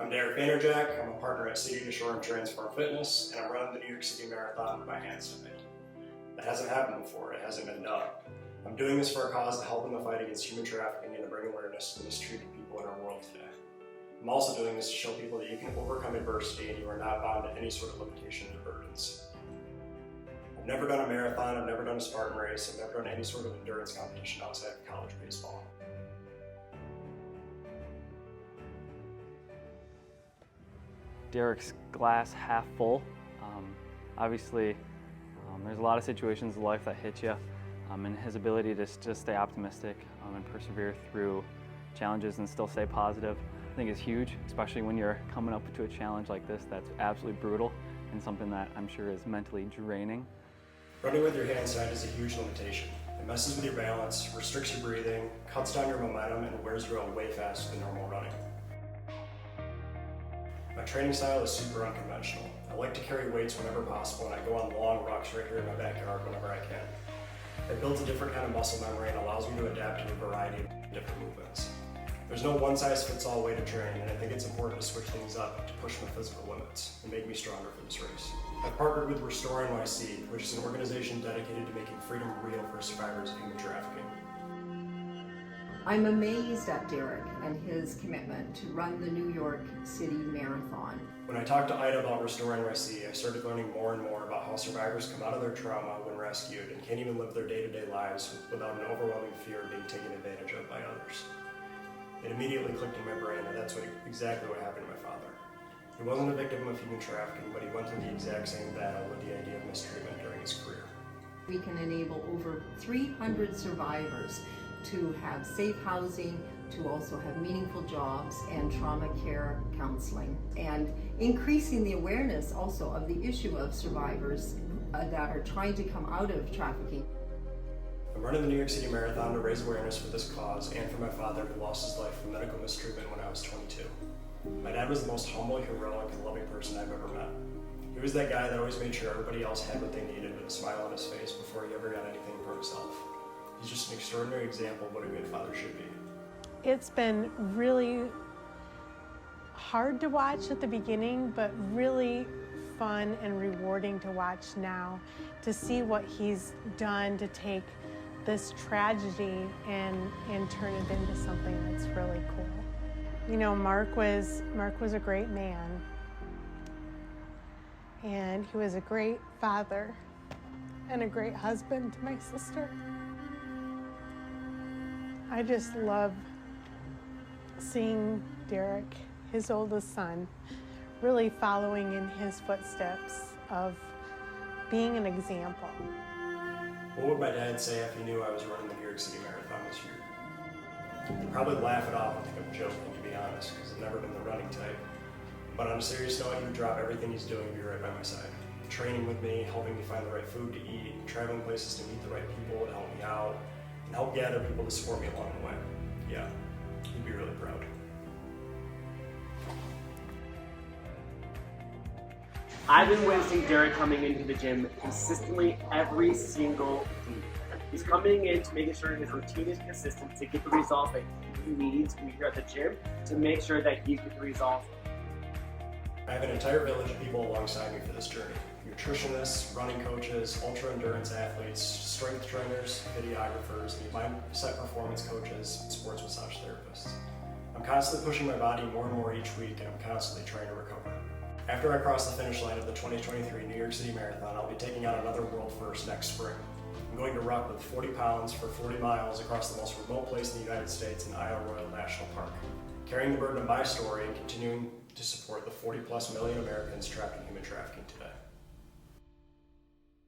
I'm Derek Vanderjack. I'm a partner at City to Shore and Transform Fitness, and I'm running the New York City Marathon by hand sniffing. That hasn't happened before. It hasn't been done. I'm doing this for a cause to help in the fight against human trafficking and to bring awareness to the mistreated people in our world today. I'm also doing this to show people that you can overcome adversity and you are not bound to any sort of limitation or burdens. I've never done a marathon, I've never done a Spartan race, I've never done any sort of endurance competition outside of college baseball. Derek's glass half full. Obviously, there's a lot of situations in life that hit you, and his ability to just stay optimistic and persevere through challenges and still stay positive, I think is huge, especially when you're coming up to a challenge like this that's absolutely brutal and something that I'm sure is mentally draining. Running with your hands tied is a huge limitation. It messes with your balance, restricts your breathing, cuts down your momentum, and wears you out way faster than normal running. My training style is super unconventional. I like to carry weights whenever possible, and I go on long walks right here in my backyard whenever I can. It builds a different kind of muscle memory and allows me to adapt to a variety of different movements. There's no one-size-fits-all way to train, and I think it's important to switch things up to push my physical limits and make me stronger for this race. I've partnered with Restore NYC, which is an organization dedicated to making freedom real for survivors of human trafficking. I'm amazed at Derek and his commitment to run the New York City Marathon. When I talked to Ida about Restore NYC, I started learning more and more about how survivors come out of their trauma when rescued and can't even live their day-to-day lives without an overwhelming fear of being taken advantage of by others. It immediately clicked in my brain that that's exactly what happened to my father. He wasn't a victim of human trafficking, but he went through the exact same battle with the idea of mistreatment during his career. We can enable over 300 survivors to have safe housing, to also have meaningful jobs and trauma care counseling, and increasing the awareness also of the issue of survivors that are trying to come out of trafficking. I'm running the New York City Marathon to raise awareness for this cause and for my father who lost his life from medical mistreatment when I was 22. My dad was the most humble, heroic, and loving person I've ever met. He was that guy that always made sure everybody else had what they needed with a smile on his face before he ever got anything for himself. He's just an extraordinary example of what a good father should be. It's been really hard to watch at the beginning, but really fun and rewarding to watch now, to see what he's done to take this tragedy and turn it into something that's really cool. You know, Mark was a great man, and he was a great father and a great husband to my sister. I just love seeing Derek, his oldest son, really following in his footsteps of being an example. What would my dad say if he knew I was running the New York City Marathon this year? He'd probably laugh it off and think I'm joking, to be honest, because I've never been the running type. But on a serious note, he would drop everything he's doing and be right by my side. Training with me, helping me find the right food to eat, traveling places to meet the right people to help me out, and help gather people to support me along the way. Yeah, he'd be really proud. I've been witnessing Derek coming into the gym consistently every single week. He's coming in to making sure his routine is consistent to get the results that he needs when you're at the gym to make sure that you get the results. I have an entire village of people alongside me for this journey. Nutritionists, running coaches, ultra-endurance athletes, strength trainers, videographers, mindset performance coaches, and sports massage therapists. I'm constantly pushing my body more and more each week, and I'm constantly trying to recover. After I cross the finish line of the 2023 New York City Marathon, I'll be taking on another world first next spring. I'm going to ruck with 40 pounds for 40 miles across the most remote place in the United States in Isle Royale National Park, carrying the burden of my story and continuing to support the 40+ million Americans trapped in human trafficking today.